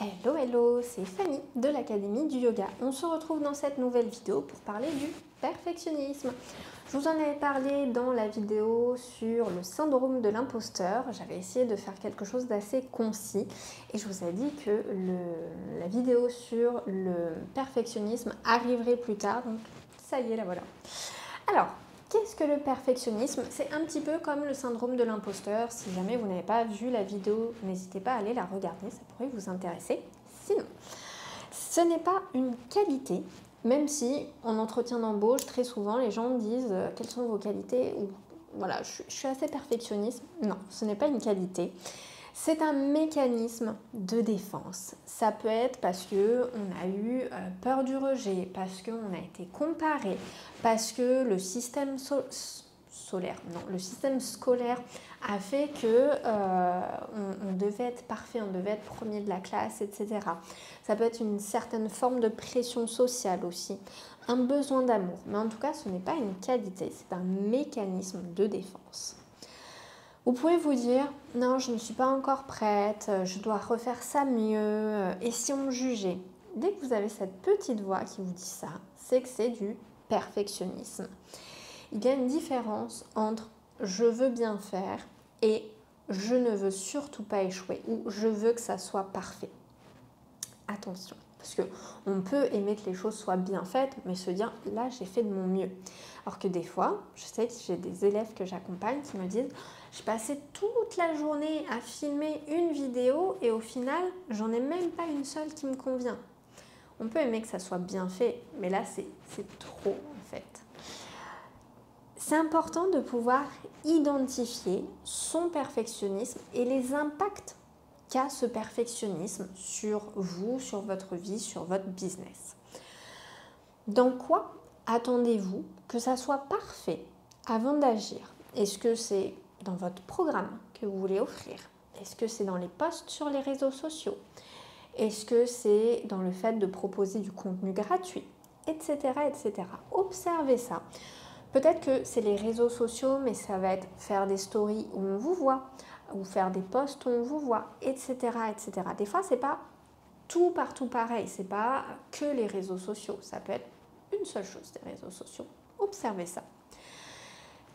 Hello, hello, c'est Fanny de l'Académie du Yoga. On se retrouve dans cette nouvelle vidéo pour parler du perfectionnisme. Je vous en avais parlé dans la vidéo sur le syndrome de l'imposteur. J'avais essayé de faire quelque chose d'assez concis et je vous ai dit que la vidéo sur le perfectionnisme arriverait plus tard. Donc ça y est, la voilà. Alors, qu'est-ce que le perfectionnisme? C'est un petit peu comme le syndrome de l'imposteur. Si jamais vous n'avez pas vu la vidéo, n'hésitez pas à aller la regarder, ça pourrait vous intéresser. Sinon, ce n'est pas une qualité, même si en entretien d'embauche, très souvent, les gens me disent quelles sont vos qualités ou voilà, je suis assez perfectionniste. Non, ce n'est pas une qualité. C'est un mécanisme de défense. Ça peut être parce qu'on a eu peur du rejet, parce qu'on a été comparé, parce que le système le système scolaire a fait que on devait être parfait, on devait être premier de la classe, etc. Ça peut être une certaine forme de pression sociale aussi, un besoin d'amour. Mais en tout cas, ce n'est pas une qualité, c'est un mécanisme de défense. Vous pouvez vous dire, non, je ne suis pas encore prête, je dois refaire ça mieux, et si on me jugeait? Dès que vous avez cette petite voix qui vous dit ça, c'est que c'est du perfectionnisme. Il y a une différence entre je veux bien faire et je ne veux surtout pas échouer ou je veux que ça soit parfait. Attention, parce qu'on peut aimer que les choses soient bien faites, mais se dire là j'ai fait de mon mieux. Alors que des fois, je sais que j'ai des élèves que j'accompagne qui me disent j'ai passé toute la journée à filmer une vidéo et au final, j'en ai même pas une seule qui me convient. On peut aimer que ça soit bien fait, mais là c'est trop en fait. C'est important de pouvoir identifier son perfectionnisme et les impacts qu'a ce perfectionnisme sur vous, sur votre vie, sur votre business. Dans quoi attendez-vous que ça soit parfait avant d'agir? Est-ce que c'est dans votre programme que vous voulez offrir? Est-ce que c'est dans les posts sur les réseaux sociaux? Est-ce que c'est dans le fait de proposer du contenu gratuit? Etc. etc. Observez ça. Peut-être que c'est les réseaux sociaux, mais ça va être faire des stories où on vous voit, ou faire des posts où on vous voit, etc. etc. Des fois, c'est pas tout partout pareil, c'est pas que les réseaux sociaux, ça peut être une seule chose des réseaux sociaux. Observez ça.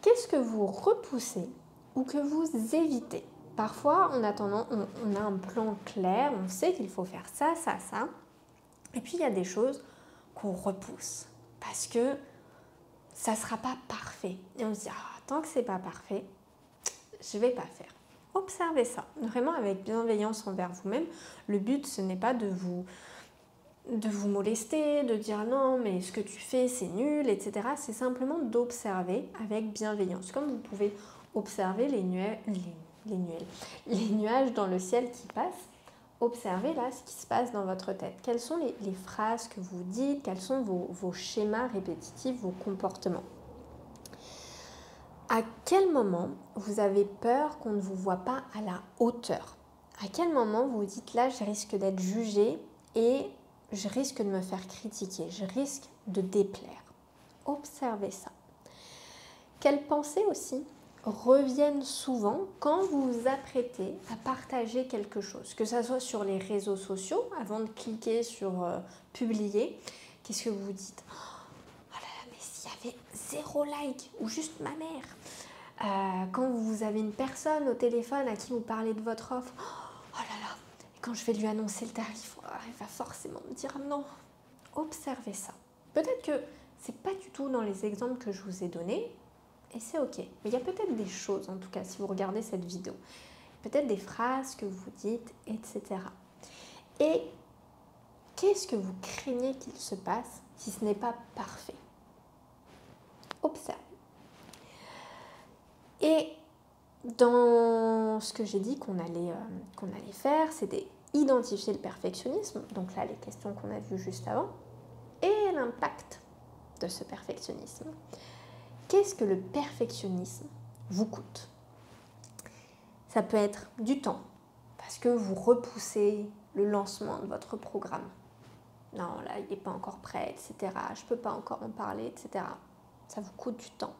Qu'est-ce que vous repoussez ou que vous évitez? Parfois, on a un plan clair, on sait qu'il faut faire ça, ça, ça. Et puis, il y a des choses qu'on repousse parce que ça ne sera pas parfait. Et on se dit, tant que c'est pas parfait, je ne vais pas faire. Observez ça, vraiment avec bienveillance envers vous-même. Le but, ce n'est pas de vous molester, de dire non, mais ce que tu fais, c'est nul, etc. C'est simplement d'observer avec bienveillance. Comme vous pouvez observer les nuages dans le ciel qui passent, observez là ce qui se passe dans votre tête. Quelles sont les phrases que vous dites, quels sont vos schémas répétitifs, vos comportements. À quel moment vous avez peur qu'on ne vous voit pas à la hauteur? À quel moment vous vous dites là, je risque d'être jugé et je risque de me faire critiquer, je risque de déplaire? Observez ça. Quelles pensées aussi reviennent souvent quand vous vous apprêtez à partager quelque chose, que ce soit sur les réseaux sociaux, avant de cliquer sur publier, qu'est-ce que vous vous dites? Oh là là, mais s'il y avait 0 like ou juste ma mère. Quand vous avez une personne au téléphone à qui vous parlez de votre offre, oh là là, quand je vais lui annoncer le tarif, elle va forcément me dire non. Observez ça. Peut-être que c'est pas du tout dans les exemples que je vous ai donnés, et c'est ok. Mais il y a peut-être des choses, en tout cas, si vous regardez cette vidéo. Peut-être des phrases que vous dites, etc. Et qu'est-ce que vous craignez qu'il se passe si ce n'est pas parfait? Observez. Et dans ce que j'ai dit qu'on allait faire, c'était identifier le perfectionnisme, donc là les questions qu'on a vues juste avant, et l'impact de ce perfectionnisme. Qu'est-ce que le perfectionnisme vous coûte? Ça peut être du temps, parce que vous repoussez le lancement de votre programme. Non, là, il n'est pas encore prêt, etc. Je ne peux pas encore en parler, etc. Ça vous coûte du temps.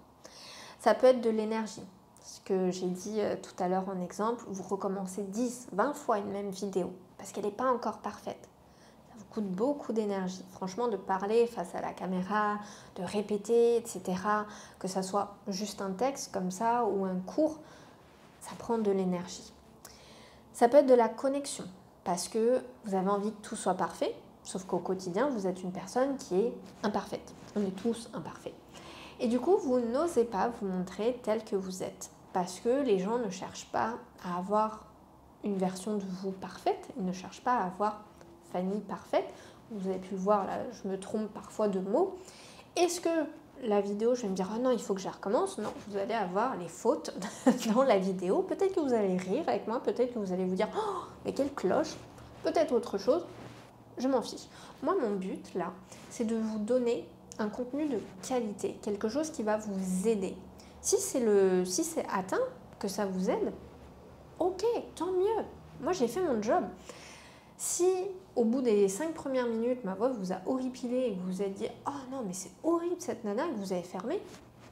Ça peut être de l'énergie. Ce que j'ai dit tout à l'heure en exemple, vous recommencez 10, 20 fois une même vidéo. parce qu'elle n'est pas encore parfaite. Ça vous coûte beaucoup d'énergie. Franchement, de parler face à la caméra, de répéter, etc., que ça soit juste un texte comme ça ou un cours, ça prend de l'énergie. Ça peut être de la connexion, parce que vous avez envie que tout soit parfait, sauf qu'au quotidien, vous êtes une personne qui est imparfaite. On est tous imparfaits. Et du coup, vous n'osez pas vous montrer tel que vous êtes, parce que les gens ne cherchent pas à avoir une version de vous parfaite, ils ne cherchent pas à avoir Fanny parfaite. Vous avez pu le voir, là, je me trompe parfois de mots. Est-ce que la vidéo, je vais me dire, oh non, il faut que je recommence? Non, vous allez avoir les fautes dans la vidéo. Peut-être que vous allez rire avec moi, peut-être que vous allez vous dire, oh, mais quelle cloche, peut-être autre chose, je m'en fiche. Moi, mon but, là, c'est de vous donner un contenu de qualité, quelque chose qui va vous aider. Si c'est atteint, que ça vous aide, ok, tant mieux. Moi, j'ai fait mon job. Si au bout des 5 premières minutes, ma voix vous a horripilé et que vous vous êtes dit « Oh non, mais c'est horrible cette nana » que vous avez fermé,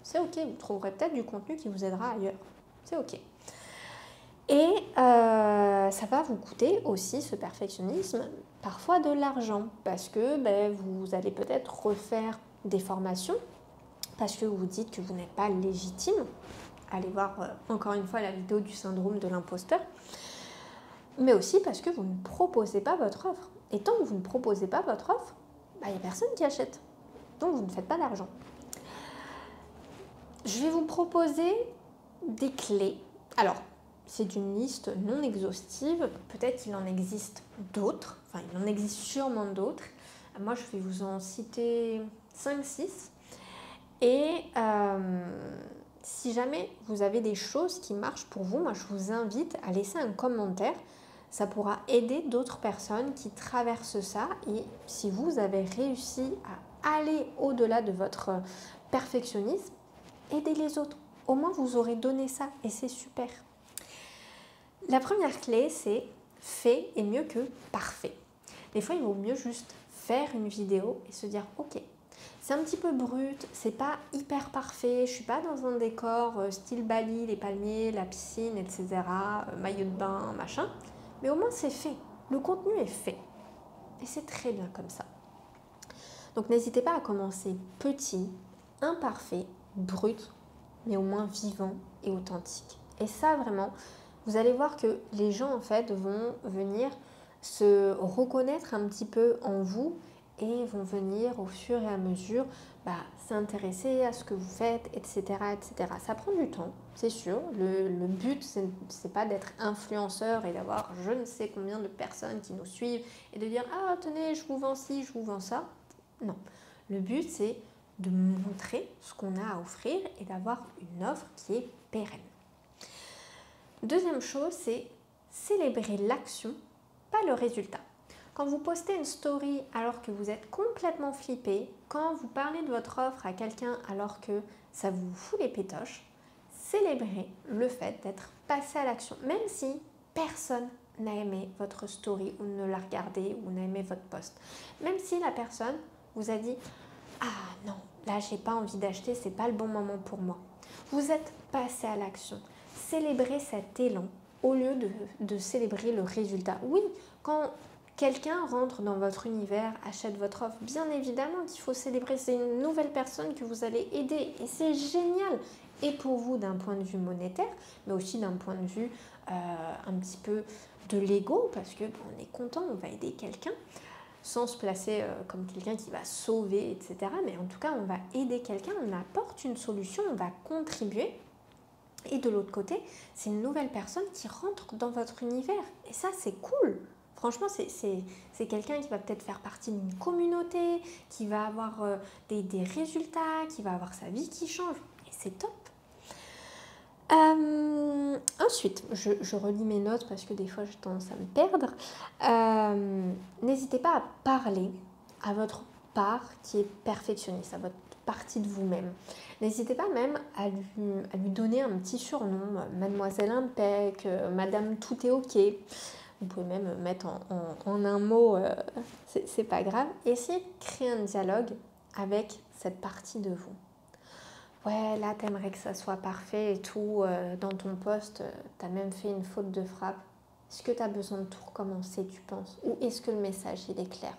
c'est ok, vous trouverez peut-être du contenu qui vous aidera ailleurs. C'est ok. Et ça va vous coûter aussi, ce perfectionnisme, parfois de l'argent, parce que vous allez peut-être refaire des formations, parce que vous dites que vous n'êtes pas légitime. Allez voir encore une fois la vidéo du syndrome de l'imposteur. Mais aussi parce que vous ne proposez pas votre offre. Et tant que vous ne proposez pas votre offre, il n'y a personne qui achète. Donc vous ne faites pas d'argent. Je vais vous proposer des clés. Alors, c'est une liste non exhaustive. Peut-être qu'il en existe d'autres. Enfin, il en existe sûrement d'autres. Moi, je vais vous en citer 5-6. Et si jamais vous avez des choses qui marchent pour vous, moi, je vous invite à laisser un commentaire. Ça pourra aider d'autres personnes qui traversent ça. Et si vous avez réussi à aller au-delà de votre perfectionnisme, aidez les autres. Au moins, vous aurez donné ça et c'est super. La première clé, c'est fait est mieux que parfait. Des fois, il vaut mieux juste faire une vidéo et se dire « Ok, c'est un petit peu brut, c'est pas hyper parfait, je suis pas dans un décor style Bali, les palmiers, la piscine, etc., maillot de bain, machin. » Mais au moins, c'est fait. Le contenu est fait. Et c'est très bien comme ça. Donc, n'hésitez pas à commencer petit, imparfait, brut, mais au moins vivant et authentique. Et ça, vraiment, vous allez voir que les gens, en fait, vont venir se reconnaître un petit peu en vous et vont venir au fur et à mesure s'intéresser à ce que vous faites, etc., etc. Ça prend du temps, c'est sûr. Le but, c'est pas d'être influenceur et d'avoir je ne sais combien de personnes qui nous suivent et de dire « Ah, tenez, je vous vends ci, je vous vends ça ». Non, le but, c'est de montrer ce qu'on a à offrir et d'avoir une offre qui est pérenne. Deuxième chose, c'est célébrer l'action, pas le résultat. Quand vous postez une story alors que vous êtes complètement flippé, quand vous parlez de votre offre à quelqu'un alors que ça vous fout les pétoches, célébrez le fait d'être passé à l'action, même si personne n'a aimé votre story ou ne l'a regardé ou n'a aimé votre post. Même si la personne vous a dit « Ah non, là j'ai pas envie d'acheter, c'est pas le bon moment pour moi ». Vous êtes passé à l'action. Célébrez cet élan au lieu de célébrer le résultat. Oui, quand quelqu'un rentre dans votre univers, achète votre offre, bien évidemment qu'il faut célébrer. C'est une nouvelle personne que vous allez aider et c'est génial. Et pour vous d'un point de vue monétaire, mais aussi d'un point de vue un petit peu de l'ego, parce que on est content, on va aider quelqu'un, sans se placer comme quelqu'un qui va sauver, etc. Mais en tout cas, on va aider quelqu'un, on apporte une solution, on va contribuer. Et de l'autre côté, c'est une nouvelle personne qui rentre dans votre univers. Et ça, c'est cool. Franchement, c'est quelqu'un qui va peut-être faire partie d'une communauté, qui va avoir des résultats, qui va avoir sa vie qui change. Et c'est top. Ensuite, je relis mes notes parce que des fois, j'ai tendance à me perdre. N'hésitez pas à parler à votre part qui est perfectionniste, à votre partie de vous-même. N'hésitez pas même à lui donner un petit surnom, Mademoiselle Impec, Madame Tout est OK. Vous pouvez même mettre en un mot, c'est pas grave. Essayez de créer un dialogue avec cette partie de vous. Ouais, là, t'aimerais que ça soit parfait et tout. Dans ton poste, t'as même fait une faute de frappe. Est-ce que tu as besoin de tout recommencer, tu penses? Ou est-ce que le message, il est clair?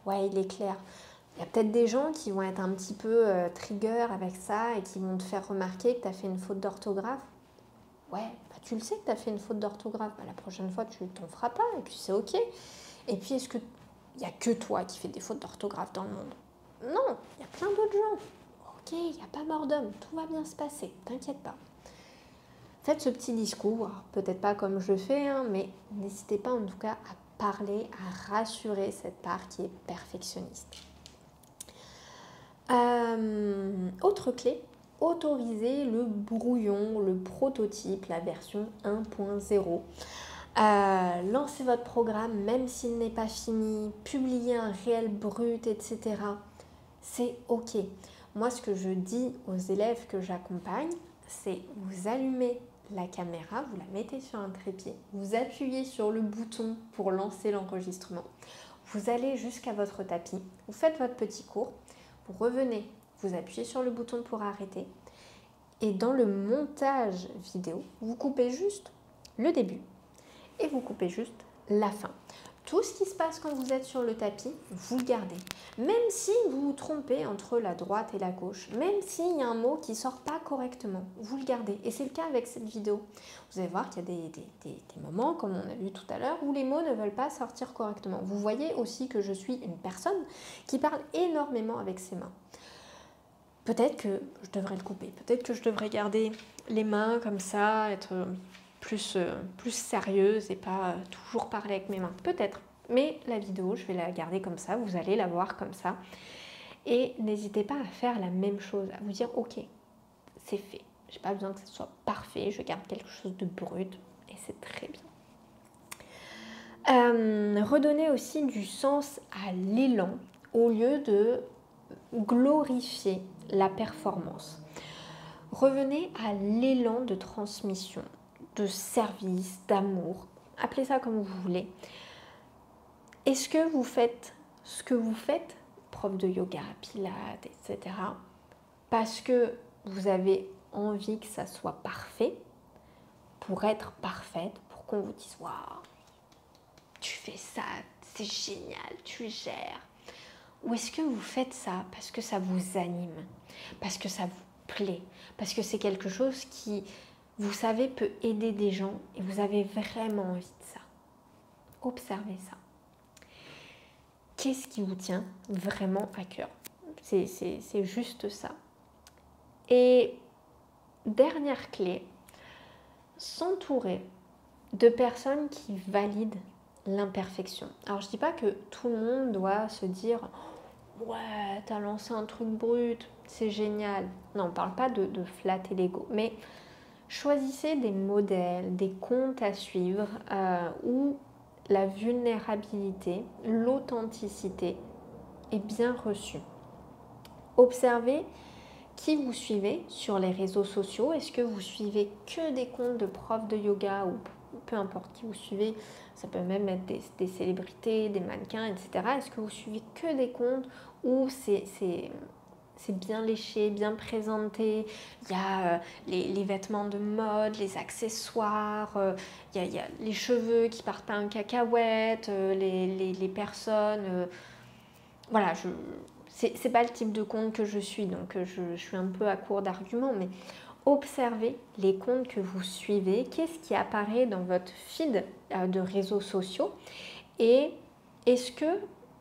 Ouais, il est clair. Il y a peut-être des gens qui vont être un petit peu trigger avec ça et qui vont te faire remarquer que tu as fait une faute d'orthographe. Ouais, bah tu le sais que tu as fait une faute d'orthographe. Bah, la prochaine fois, tu t'en feras pas et puis c'est ok. Et puis, est-ce qu'il n'y a que toi qui fais des fautes d'orthographe dans le monde? Non, il y a plein d'autres gens. Ok, il n'y a pas mort d'homme, tout va bien se passer, t'inquiète pas. Faites ce petit discours, peut-être pas comme je le fais, hein, mais n'hésitez pas en tout cas à parler, à rassurer cette part qui est perfectionniste. Autre clé, autoriser le brouillon, le prototype, la version 1.0. Lancez votre programme même s'il n'est pas fini, publiez un réel brut, etc. C'est ok. Moi, ce que je dis aux élèves que j'accompagne, c'est vous allumez la caméra, vous la mettez sur un trépied, vous appuyez sur le bouton pour lancer l'enregistrement, vous allez jusqu'à votre tapis, vous faites votre petit cours, vous revenez, vous appuyez sur le bouton pour arrêter et dans le montage vidéo, vous coupez juste le début et vous coupez juste la fin. Tout ce qui se passe quand vous êtes sur le tapis, vous le gardez. Même si vous vous trompez entre la droite et la gauche, même s'il y a un mot qui ne sort pas correctement, vous le gardez. Et c'est le cas avec cette vidéo. Vous allez voir qu'il y a des moments, comme on a vu tout à l'heure, où les mots ne veulent pas sortir correctement. Vous voyez aussi que je suis une personne qui parle énormément avec ses mains. Peut-être que je devrais le couper, peut-être que je devrais garder les mains comme ça, être plus sérieuse et pas toujours parler avec mes mains. Peut-être, mais la vidéo, je vais la garder comme ça, vous allez la voir comme ça. Et n'hésitez pas à faire la même chose, à vous dire, ok, c'est fait. J'ai pas besoin que ce soit parfait, je garde quelque chose de brut et c'est très bien. Redonner aussi du sens à l'élan au lieu de glorifier la performance. Revenez à l'élan de transmission, de service, d'amour, appelez ça comme vous voulez. Est-ce que vous faites ce que vous faites, prof de yoga, pilates, etc., parce que vous avez envie que ça soit parfait, pour être parfaite, pour qu'on vous dise « Waouh, tu fais ça, c'est génial, tu gères ». Ou est-ce que vous faites ça parce que ça vous anime, parce que ça vous plaît, parce que c'est quelque chose qui, vous savez, peut aider des gens et vous avez vraiment envie de ça. Observez ça. Qu'est-ce qui vous tient vraiment à cœur? C'est juste ça. Et dernière clé, s'entourer de personnes qui valident l'imperfection. Alors je ne dis pas que tout le monde doit se dire « Ouais, t'as lancé un truc brut, c'est génial ». Non, on ne parle pas de flatter l'ego, mais choisissez des modèles, des comptes à suivre où la vulnérabilité, l'authenticité est bien reçue. Observez qui vous suivez sur les réseaux sociaux. Est-ce que vous suivez que des comptes de profs de yoga ou peu importe qui vous suivez, ça peut même être des célébrités, des mannequins, etc. Est-ce que vous suivez que des comptes où c'est bien léché, bien présenté, il y a les vêtements de mode, les accessoires, il y a les cheveux qui partent pas en cacahuète, les personnes... voilà, c'est pas le type de compte que je suis, donc je suis un peu à court d'arguments, mais observez les comptes que vous suivez, qu'est-ce qui apparaît dans votre feed de réseaux sociaux et est-ce que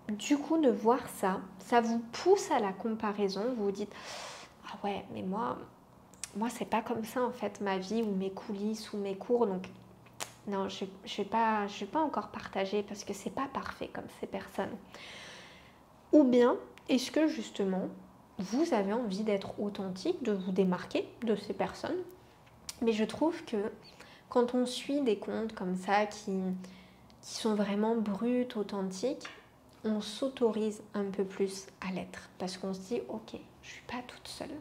du coup de voir ça, ça vous pousse à la comparaison, vous vous dites « Ah ouais, mais moi c'est pas comme ça en fait ma vie ou mes coulisses ou mes cours, donc non, je vais pas encore partager parce que c'est pas parfait comme ces personnes. » Ou bien, est-ce que justement, vous avez envie d'être authentique, de vous démarquer de ces personnes? Mais je trouve que quand on suit des comptes comme ça qui sont vraiment bruts, authentiques, on s'autorise un peu plus à l'être. Parce qu'on se dit, ok, je ne suis pas toute seule.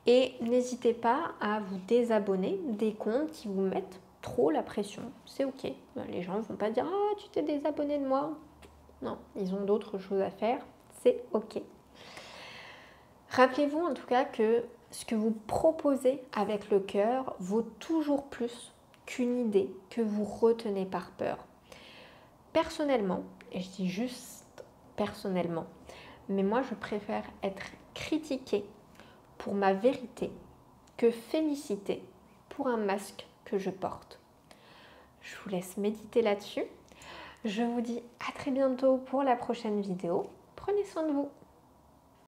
Et n'hésitez pas à vous désabonner des comptes qui vous mettent trop la pression. C'est ok. Les gens ne vont pas dire, ah, tu t'es désabonné de moi. Non, ils ont d'autres choses à faire, c'est ok. Rappelez-vous en tout cas que ce que vous proposez avec le cœur vaut toujours plus qu'une idée que vous retenez par peur. Personnellement, et je dis juste personnellement, mais moi je préfère être critiquée pour ma vérité que félicitée pour un masque que je porte. Je vous laisse méditer là-dessus. Je vous dis à très bientôt pour la prochaine vidéo. Prenez soin de vous.